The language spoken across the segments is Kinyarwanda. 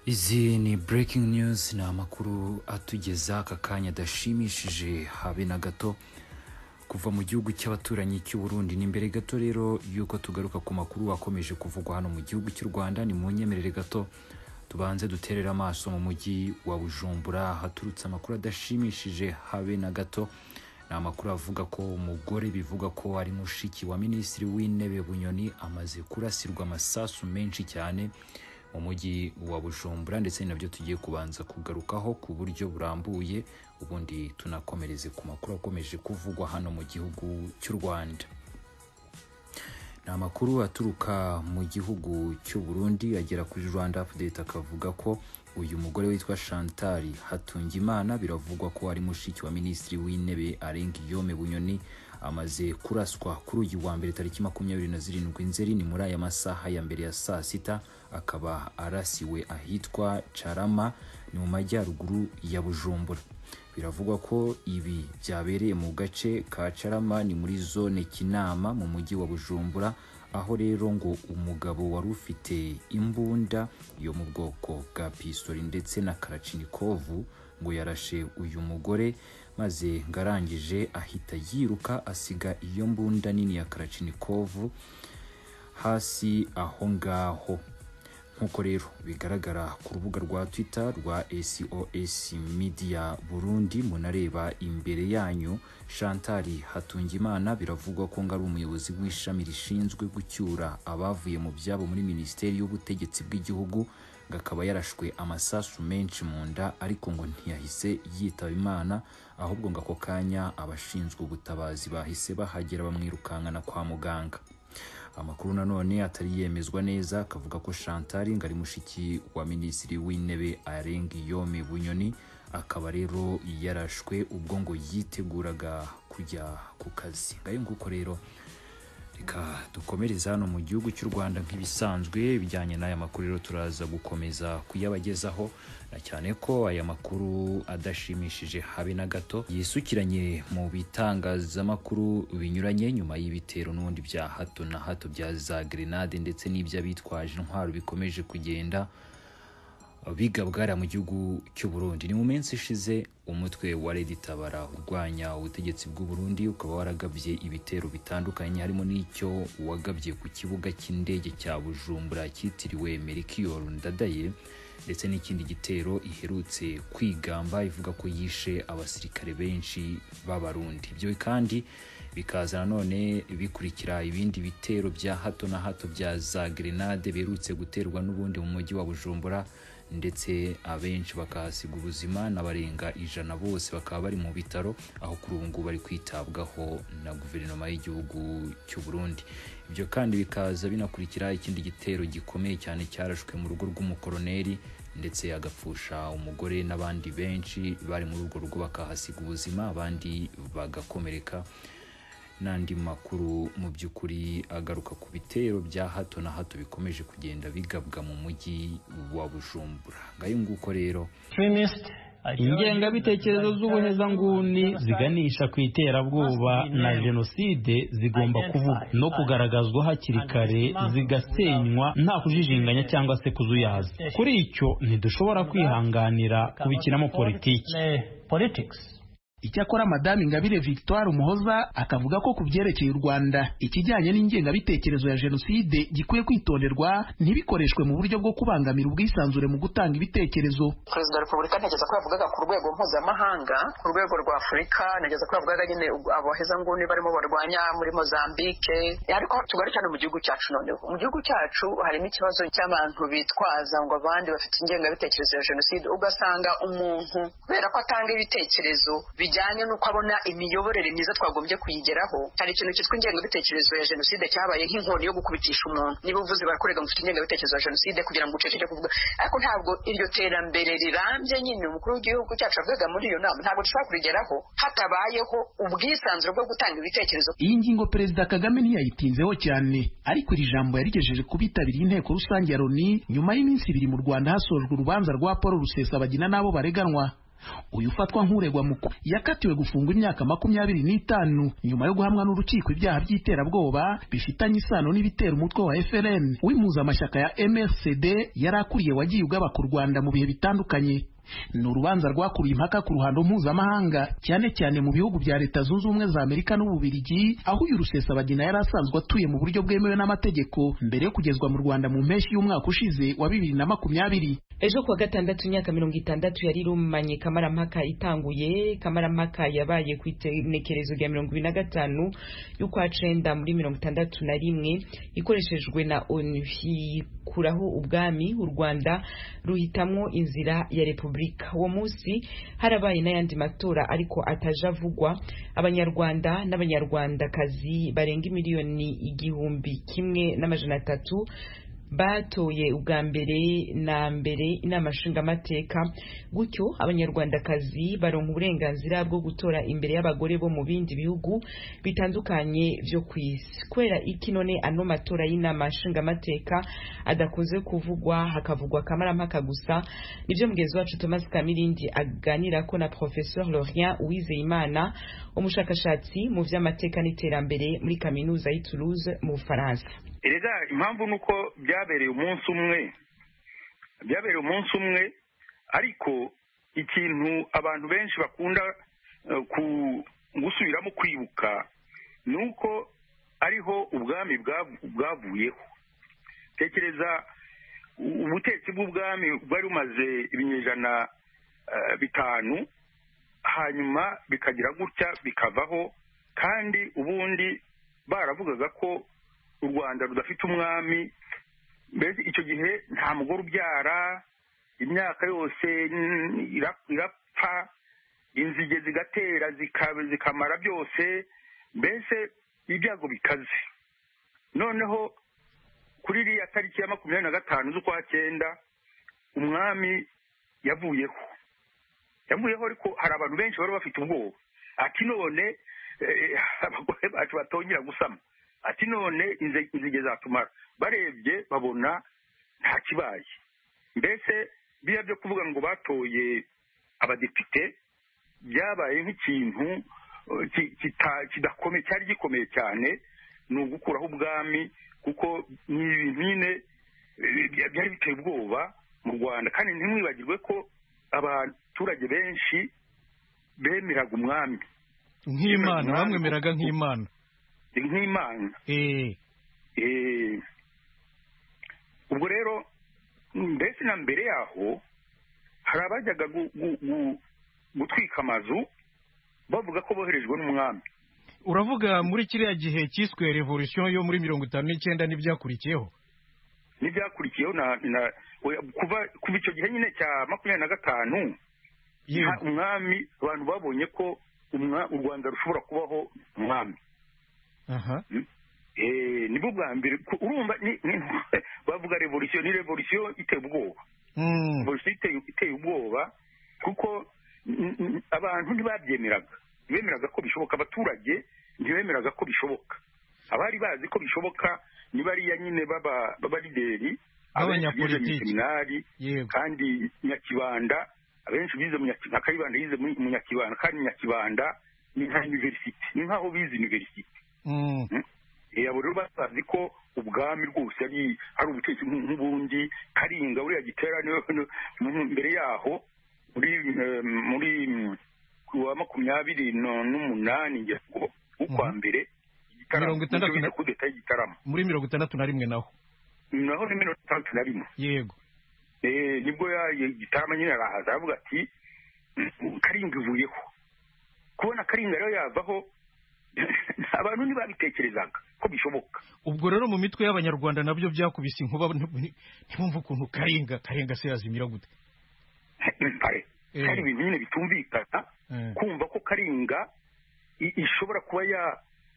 Izi ni breaking news, ni amakuru atugeza aka kanya adashimishije habe na gato kuva mu gihugu cy'abaturanyi cy'u Burundi. Ni imbere gato rero yuko tugaruka ku makuru akomeje kuvugwa hano mu gihugu cy'u Rwanda, ni mu nyemerere gato tubanze duterera amaso mu mujyi wa Bujumbura haturutse amakuru adashimishije habe na gato. Ni amakuru avuga ko umugore bivuga ko ari mushiki wa Minisitiri w'Intebe Bunyoni amaze kurasirwa amasasu menshi cyane mu mujyi wa Bujumbura, ndetse nabyo tugiye kubanza kugarukaho ku buryo burambuye, ubundi tunakomereze ku makuru akomeje kuvugwa hano mu gihugu cy'u Rwanda. Ni amakuru aturuka mu gihugu cy'u Burundi agera kuri Rwanda Update, akavuga ko uyu mugore witwa Chantal Hatungimana biravugwa ko ari mushiki wa Minisitiri w'Intebe Arengiyome Bunyoni amaze kuraswa kuri uyu wa mbere tariki 27 Nzeri, ni muri aya masaha ya mbere ya saa sita, akaba arasiwe ahitwa Carama, ni mu majyaruguru ya Bujumbura. Biravugwa ko ibi byabereye mu gace ka Carama, ni muri zone Kinama mu mujyi wa Bujumbura, aho rero ngo umugabo wari ufite imbunda yo mu bwoko bwa pistoli ndetse na Kalachnikov ngo yarashe uyu mugore, maze ngarangije ahita yiruka asiga iyo mbunda nini ya Kalachnikov hasi aho ngaho. Nkuko rero bigaragara ku rubuga rwa Twitter rwa SOS Media Burundi, munareba imbere yanyu, Chantal Hatungimana biravugwa ko ngari umuyobozi w'ishami rishinzwe gucyura abavuye mu byabo muri Minisiteri y'Ubutegetsi bw'igihugu, ngakaba yarashwe amasasu menshi mu nda, ariko ngo ntiyahise yitaba Imana, ahubwo ngako kanya abashinzwe ubutabazi bahise bahagera bamwirukankana kwa muganga. Amakuru nanone atari yemezwa neza akavuga ko Chantal ngari mushiki wa Minisitiri w'Intebe Arengiyome Bunyoni, akaba rero yarashwe ubwo ngo yiteguraga kujya ku kazi. Ngayo nguko rero reka dukomereza hano mu gihugu cy'u Rwanda nk'ibisanzwe. Bijyanye n'aya makuru rero turaza gukomeza kuyabagezaho, na cyane ko aya makuru adashimishije habe na gato yisukiranye mu bitangazamakuru binyuranye nyuma y'ibitero n'ubundi bya hato na hato bya za grenade ndetse n'iby'abitwaje intwaro bikomeje kugenda bigabwara mu gihugu cy'u Burundi. Ni mu minsi ishize umutwe wa Red Tabara urwanya ubutegetsi bw'u Burundi ukaba waragabye ibitero bitandukanye, harimo n'icyo wagabye ku kibuga cy'indege cya Bujumbura cyitiriwe Melchior Ndadaye, ndetse n'ikindi gitero iherutse kwigamba ivuga ko yishe abasirikare benshi b'Abarundi. Ibyo kandi bikaza none bikurikira ibindi bitero bya hato na hato bya za grenade berutse guterwa n'ubundi mu mujyi wa Bujumbura, ndetse abenshi bakahasiga ubuzima, n'abarenga 100 bose bakaba bari mu bitaro, aho kuri ubu ngubu bari kwitabwaho na guverinoma y'igihugu cy'u Burundi. Ibyo kandi bikaza binakurikira ikindi gitero gikomeye cyane cyarashwe mu rugo rw'umukoroneri, ndetse agapfusha umugore n'abandi benshi bari muri urwo rugo bakahasiga ubuzima, abandi bagakomereka. N'andi makuru mu by'ukuri agaruka ku bitero bya hato na hato bikomeje kugenda bigabwa mu mujyi wa Bujumbura. Ngayo nguko rero ingengabitekerezo z'ubuhezanguni ziganisha ku iterabwoba na jenoside zigomba kuvuga no kugaragazwa hakiri kare, zigasenywa nta kujijinganya cyangwa se kuzuyaza. Kuri icyo ntidushobora kwihanganira kubikiramo politiki. Icyakora Madame Ingabire Victoire Umuhoza akavuga ko kubyerekeye u Rwanda ikijyanye n'ingengabitekerezo ya jenoside gikwiye kwitonderwa, ntibikoreshwe mu buryo bwo kubangamira ubwisanzure mu gutanga ibitekerezo. Perezida wa Repubulika ntegeza ko yavugaga ku rwego mpuzamahanga, ku rwego rwa Afurika, ntegeza ko yavugaga nyine abahezanguni barimo barwanya muri Mozambique, ariko tugari cyane mu gihugu cyacu. Noneho mu gihugu cyacu harimo ikibazo cy'abantu bitwaza ngo abandi bafite ingengabitekerezo ya jenoside, ugasanga umuntu kubera ko atanga ibitekerezo bijyanye n'uko abona imiyoborere myiza twagombye kuyigeraho, hari ikintu cyitwa ingengabitekerezo ya jenoside cyabaye nk'inkoni yo gukubitisha umuntu. Niba uvuze barakorega mufite ingengabitekerezo ya jenoside kugira ngo uceceke kuvuga, ariko ntabwo iryo terambere rirambye nyine umukuru w'igihugu cyacu avuga muri iyo nama ntabwo dushobora kurigeraho hatabayeho ubwisanzure bwo gutanga ibitekerezo. Iyi ngingo Perezida Kagame ntiyayitinzeho cyane, ariko iri jambo yarigejeje ku bitabiriye inteko rusange ya Loni nyuma y'iminsi 2 mu Rwanda hasojwe urubanza rwa Paul Rusesabagina n'abo bareganwa. uyu ufatwa nk'uregwa mukuru yakatiwe gufungwa imyaka 25 nyuma yo guhamwa n'urukiko ibyaha by'iterabwoba bifitanye isano n'ibitera umutwe wa FLN w'impuzamashyaka ya MRCD yari akuriye wagiye ugabaka u Rwanda mu bihe bitandukanye. Ni urubanza rwakuruye impaka ku ruhando mpuzamahanga cyane cyane mu bihugu bya Leta Zunze Ubumwe za Amerika n'Ububiligi, aho uyu Rusesabagina yari asanzwe atuye mu buryo bwemewe n'amategeko mbere yo kugezwa mu Rwanda mu mpeshyi y'umwaka ushize wa 2020. Ejo kuwa gatandatu imyaka 60 yari rumanye kamarampaka itanguye. Kamarampaka yabaye ku itenekerezo rya 25 y'ukwa 9 muri 61 ikoreshejwe na ONU kuraho ubwami u Rwanda ruhitamwo inzira ya Republika. Uwo munsi harabaye n'ayandi matora ariko atajavugwa. Abanyarwanda n'abanyarwandakazi barenga miliyoni 1,300 batoye ubwa mbere na mbere inama nshingamateka, gutyo abanyarwandakazi baronka uburenganzira bwo gutora imbere y'abagore bo mu bindi bihugu bitandukanye byo kwisi. Kwera iki none ano matora y'inama nshingamateka adakoze kuvugwa hakavugwa kamarampaka gusa, nivyo mugenzi wacu Thomas Kamirindi aganira ko na Professeur Laurent Uwizeyimana, umushakashatsi mu vy'amateka n'iterambere muri kaminuza y'i Toulouse mu Bufaransa. Erega impamvu nuko byabereye umunsi umwe ariko ikintu abantu benshi bakunda gusubiramo kwibuka nuko ariho ubwami bwavuyeho. Tekereza ubutetsi bw'ubwami bwari bumaze ibinyejana 5 hanyuma bikagira gutya bikavaho, kandi ubundi baravugaga ko u Rwanda rudafite umwami. Mbese icyo gihe nta mugore ubyara, imyaka yose irapfa, inzige zigatera zikamara byose, mbese ibyago bikaze. Noneho kuri iriya tariki ya 25 z'ukwa 9 umwami yavuyeho, ariko hari abantu benshi bari bafite ubwoba ati none abagore bacu batongera gusama, ati none inzige zatumara. Barebye babona nta kibaye. Mbese biya byo kuvuga ngo batoye abadepite byabaye nk'ikintu kidakomeye, cyari gikomeye cyane, ni ugukuraho ubwami, kuko ni ibintu byari biteye ubwoba mu Rwanda. Kandi ntimwibagirwe ko abaturage benshi bemeraga umwami nk'Imana, bamwemeraga nk'Imana. Ubwo rero mbese na mbere yaho hari abajyaga gutwika amazu bavuga ko boherejwe n'umwami. Uravuga muri kiriya gihe cyiswe revolution yo muri 59 n'ibyakurikiyeho kuva icyo gihe nyine cya 25 umwami, abantu babonye ko u Rwanda rushobora kubaho umwami. Nibwo bwa mbere urumva bavuga revolution, ni revolution iteye ubwoba. Revolution iteye ubwoba kuko abantu ntibemeraga ko bishoboka. Abaturage ntibemeraga ko bishoboka. Abari bazi ko bishoboka ni bariya nyine baba lideri, abanyapolitiki, kandi Nyakibanda, abenshi bize mu Kayibanda yize mu Nyakibanda, kandi Nyakibanda ni nka university, ni nkaho bize university. Abo rero bazi ko ubwami rwose ari ubutegetsi nk'ubundi. Karinga uriya Gitera mbere yaho muri kuwa 28 ukwa mbere Gitarama muri 61 naho ni 61. Yego. Nibwo Gitarama nyine arahaza aravuga ati Karinga ivuyeho. Kubona Karinga rero yavaho abantu ntibabitekerezaga ko bishoboka. Ubwo rero mu mitwe y'abanyarwanda nabyo byakubise inkuba, ntibumva ukuntu Karinga se yazimira gute. Hari ibintu nyine bitumvikana kumva ko Karinga ishobora kuba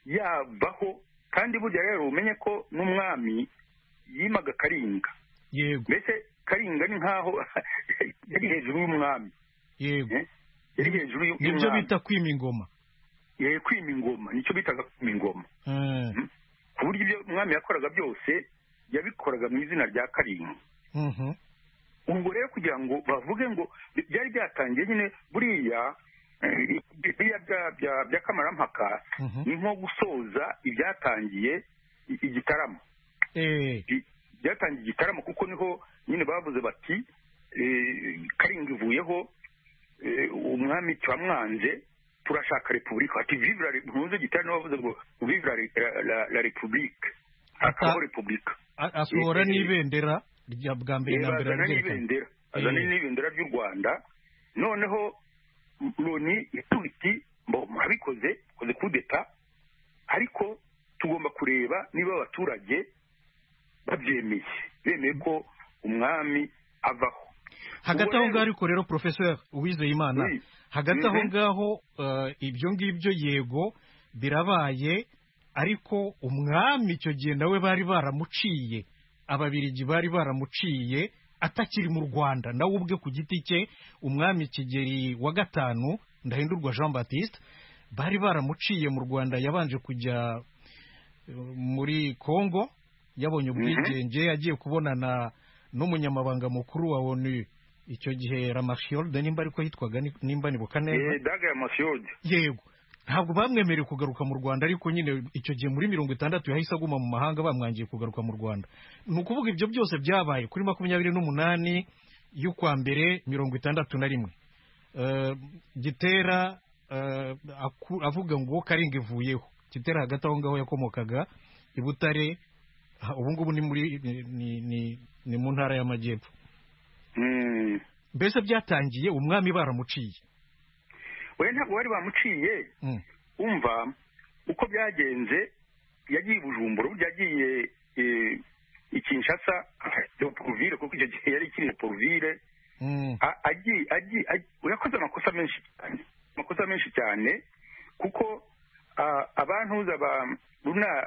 yavaho, kandi burya rero umenye ko n'umwami yimaga Karinga. Yego. Mbese Karinga ni nkaho yari hejuru y'umwami. Yego. Yari hejuru y'umwami. Nibyo bita kwima ingoma. Kwima ingoma, nicyo bitaga kwima ingoma. Ku buryo ibyo umwami yakoraga byose yabikoraga mu izina rya Karinga. Ubwo rero kugira ngo bavuge ngo byari byatangiye nyine buriya by'akamarampaka ni nko gusoza ibyatangiye igitaramo byatangiye igitaramo kuko niho nyine bavuze bati Karinga ivuyeho umwami turamwanze turashaka repubulika ati vive la repubulika igitaramo bavuze ngo vive la repubulika hakabaho repubulika asohora n'ibendera rya bwa mbere na mbere azana n'ibendera ry'u Rwanda noneho loni ituti murabikoze koze kudeta ariko tugomba kureba niba abaturage bemeye ko umwami avaho hagati aho ngaho ariko rero Professeur Uwizeyimana hagati aho ngaho ibyo ngibyo yego birabaye ariko umwami icyo gihe nawe bari baramuciye ababirigi bari baramuciye atakiri mu Rwanda nawe ubwe ku giti cye umwami Kigeli wa gatanu Ndahindurwa Jean Baptiste bari baramuciye mu Rwanda yabanje kujya muri Congo yabonye ubwigenge yagiye kubonana n'umunyamabanga mukuru wa ONU icyo gihe Ramaphosa nimba ariko yitwaga nimba nibuka neza Daga Ramaphosa yego ntabwo bamwemereye kugaruka mu Rwanda ariko nyine icyo gihe muri 60 yahise aguma mu mahanga bamwangiye kugaruka mu Rwanda ni ukuvuga ibyo byose byabaye kuri 28 y'ukwa mbere 61 Gitera avuga ngo Karinga ivuyeho Gitera hagati aho ngaho yakomokaga i Butare ubu ngubu ni mu ntara y'Amajyepfo mbese byatangiye umwami baramuciye we ntabwo bari bamuciye umva uko byagenze yagiye i Bujumbura yagiye i Kinshasa Leopoldville kuko icyo gihe yari ikiri Leopoldville yakoze amakosa menshi cyane kuko abantuza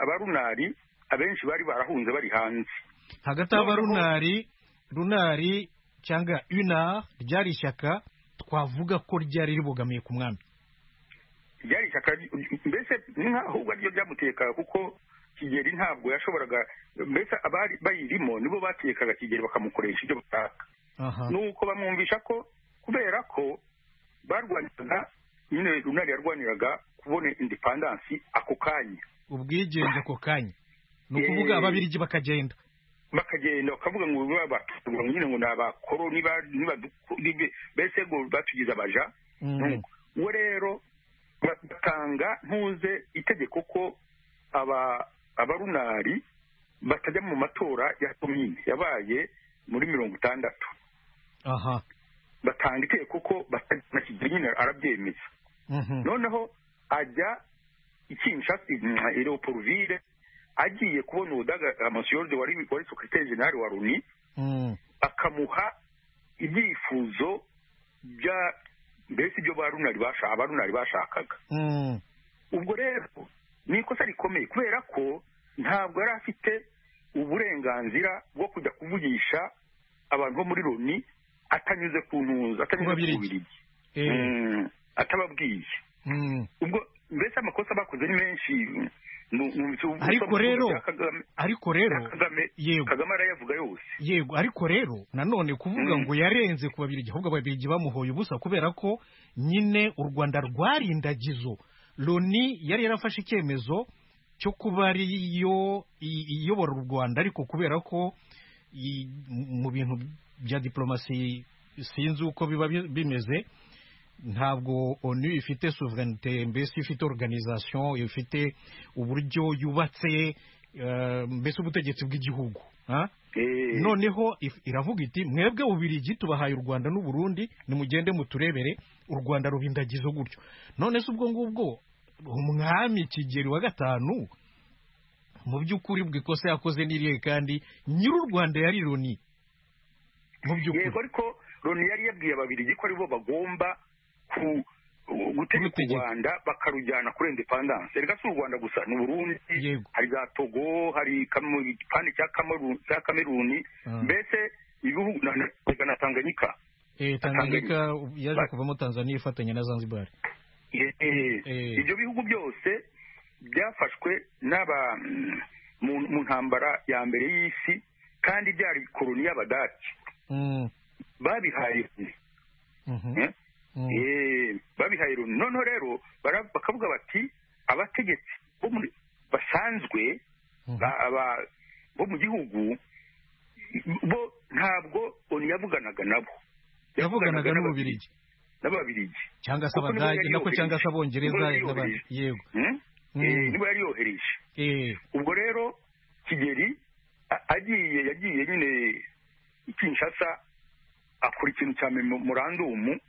abarunari abenshi bari barahunze bari hanze hagati y'abarunari cyangwa UNAR ryari ishyaka twavuga ko ryari ribogamiye ku mwami ryari ishyaka mbese ahubwo aryo ryamutekaga kuko Kigeli ntabwo yashoboraga mbese abari bayirimo nibo batekaga Kigeli bakamukoresha ibyo bashaka nuko bamwumvisha ko kubera ko barwaniraga nyine runari yarwaniraga kubona independence ako kanya ubwigenge ako kanya ni ukuvuga ababirigi bakagenda bakavuga ngo nyine ngo ni abakoro mbese ngo batugize abaja we rero batanga ntuze itegeko ko abarunari batajya mu matora ya komine yabaye muri 60 batanga itegeko ko batajya Kigeli nyine arabyemeza noneho ajya i Kinshasa Leopoldville agiye kubona udaga Ramaphosa wari secrétaire général wa Loni akamuha ibyifuzo bya mbese ibyo abarunari bashakaga ubwo rero ni ikosa rikomeye kubera ko ntabwo yari afite uburenganzira bwo kujya kuvugisha abantu bo muri Loni atanyuze ku ntuza atanyuze ku Bubiligi atababwiye ubwo mbese amakosa bakoze ni menshi ariko rero yego Kagame arayavuga yose yego ariko rero nanone kuvuga ngo yarenze ku babirigi ahubwo ababirigi bamuhoye ubusa kubera ko nyine u Rwanda rwarindagizo Loni yari yarafashe icyemezo cyo kuba ariyo iyobora u Rwanda ariko kubera ko mu bintu bya diplomasi sinzi uko biba bimeze ntabwo ONU ifite souveraineté mbese ifite organisation ifite uburyo yubatse mbese ubutegetsi bw'igihugu noneho iravuga iti mwebwe Ubirigi tubahaye u Rwanda n'u Burundi nimugende muturebere u Rwanda ruhindagizo gutyo none se ubwo ngubwo umwami Kigeli wa gatanu mu by'ukuri bw'ikosa yakoze n'iriye kandi nyir'u Rwanda yari Loni mu by'ukuri yego ariko Loni yari yabwiye Ababirigi ko aribo bagomba gutegeka u Rwanda bakarujyana kuri independence reka si u Rwanda gusa n'u Burundi hari za Togo hari igipande cya Kameruni mbese ibihugu na Tanganyika Tanganyika yaje kuvamo Tanzania ifatanya na Zanzibar ibyo bihugu byose byafashwe mu ntambara ya mbere y'isi kandi byari koloni y'Abadage babihaye babihaye noneho rero bakavuga bati abategetsi basanzwe bo mu gihugu bo ntabwo oni yavuganaga nabo, yavuganaga n'Ababiligi cyangwa se Abadage nako cyangwa se Abongereza yego nibo yari yohereje. Ubwo rero Kigeli yagiye nyine Kinshasa akora ikintu cya memorandumu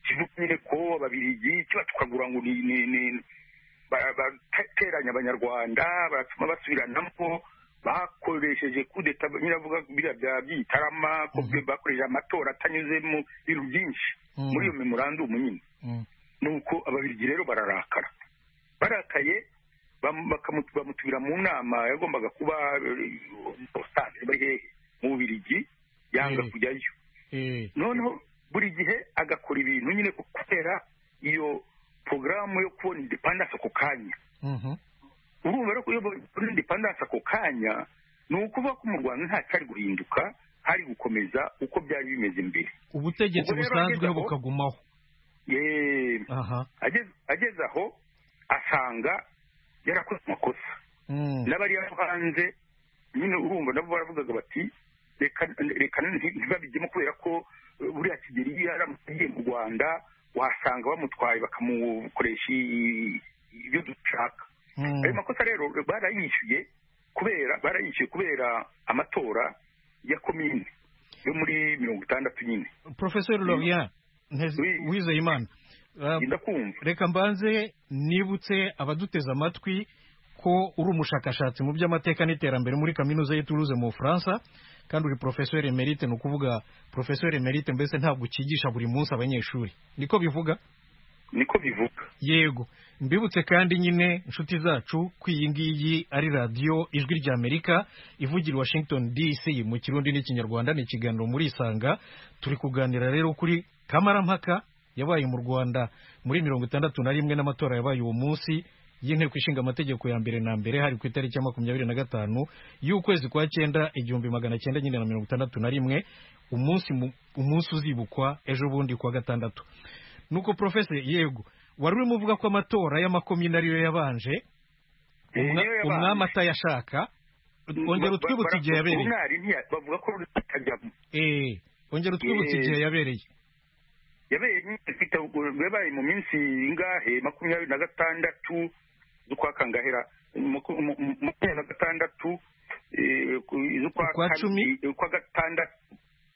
kivuga nyine ko Ababiligi kiba tukagura ngo ni bateranya Abanyarwanda baratuma basubiranamo, bakoresheje kudeta nyine avuga biriya bya Gitarama ko bakoresheje amatora atanyuze mu bintu byinshi muri iyo memorandumu nyine. Nuko Ababiligi rero barakaye bamutubira mu nama yagombaga kuba mu Bubiligi, yanga kujyayo. Noneho buri gihe agakora ibintu nyine kubera iyo porogaramu yo kubona independence ako kanya. Urumva rero ko iyo kubona independence ako kanya ni ukuvuga ko mu Rwanda nta cyari guhinduka, hari gukomeza uko byari bimeze mbere, ubutegetsi busanzweho bukagumaho. Ageze aho asanga yarakoze amakosa n'abari hanze nyine, urumva nabo baravugaga bati reka ntibabijyemo kubera ko buriya Kigeli yaramugiye mu Rwanda wasanga bamutwaye bakamukoresha ibyo dushaka. Ayo makosa rero barayishyuye kubera amatora ya komine yo muri 60 nyine. Professeur Laurent Uwizeyimana, reka mbanze nibutse abaduteze amatwi ko uri umushakashatsi mu by'amateka n'iterambere muri kaminuza ya Toulouse mu Bufaransa, kandi uri professeur emerite. Ni ukuvuga professeur emerite mbese ntabwo ukigisha buri munsi abanyeshuri, niko bivuga? Niko bivuga, yego. Mbibutse kandi nyine inshuti zacu ko iyi ngiyi ari radiyo Ijwi ry'Amerika ivugira Washington DC mu Kirundi n'Ikinyarwanda. Ni ikiganiro muri Isanga. Turi kuganira rero kuri kamarampaka yabaye mu Rwanda muri 61 n'amatora yabaye uwo munsi y'inteko ishinga amategeko ya mbere na mbere, hari ku itariki ya 25 y'ukwezi kwa 9 1961, umunsi uzibukwa ejo bundi kwa gatandatu. Nuko Professor, yego, wari urimo uvuga ko amatora y'amakomine ariyo yabanje, umwami atayashaka. Ongera utwibutse igihe yabereye. Bavuga ko rutajyamo. Ongera utwibutse igihe yabereye. Yabaye mu minsi ingahe 26 z'ukwa Kangahera, 26 z'ukwa 10 ukwa gatandatu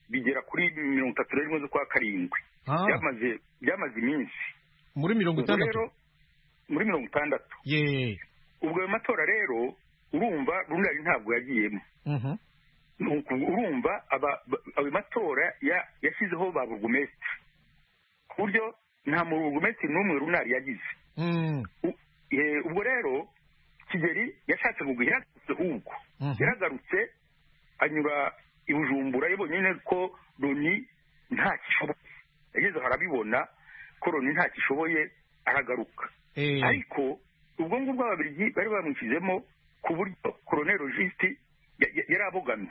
bigera kuri 31 z'ukwa karindwi. Byamaze iminsi muri 60. Muri 60. Ubwo ayo matora rero urumva Runari ntabwo yagiyemo. Urumva ayo matora yashyizeho ba burugumesitiri ku buryo nta burugumesitiri n'umwe Runari yagize. Ubwo rero Kigeli yashatse kugira ahubwo yaragarutse anyura i Bujumbura, yabonye nyine ko Loni nta kishoboye. Yageze harabibona ko Loni nta kishoboye, aragaruka. Ariko ubwo ngubwo Ababiligi bari bamwishyizemo ku buryo Colonel Auguste yari abogamye.